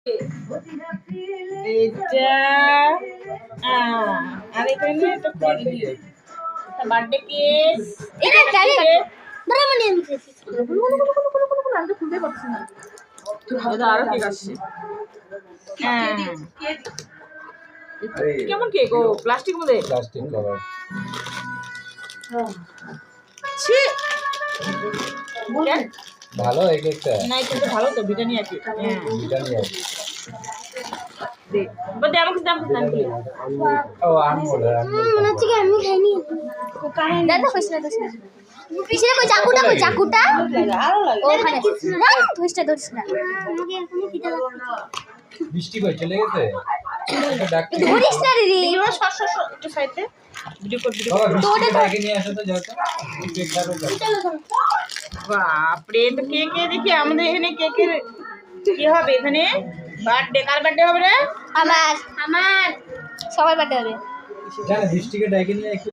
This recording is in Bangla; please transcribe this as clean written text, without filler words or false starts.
এটা আর এখানে একটা বার্থডে কেক। এটা গাড়ি দাঁড়া মানে আমি খুলতে পারছি না। আরো কেক আসছে। কেমন কেক? ও প্লাস্টিক মধ্যে, প্লাস্টিক কভার। ছি ভালো এই কেকটা? না, এই কেকটা ভালো তো, ব্রিটানিয়া কেক। ব্রিটানিয়া। দে বড় আমাকে দাম দাম কি? ও আমুল। মনে হচ্ছে কি আমি খাইনি। দাদা কইছ না তো পিছনে কই চাকুটা ওখানে না ধুইছটা ধরিস না আমাকে এখনো খিদে লাগছে। বৃষ্টি কই চলে গেছে? ধরিস না রে এবার একটু সাইডে ভিডিও কর। বাবা বৃষ্টি ডেকে নিয়ে আসো তো যাও তো। কেক খাবে যাও। বাপ রে, তো কেকে দেখি আমাদের এখানে কেকের কি হবে এখানে? বার্থডে, কার বার্থডে হবে রে? আমার সবার বার্থডে হবে। জানো বৃষ্টিকে ডেকে নিয়ে একটু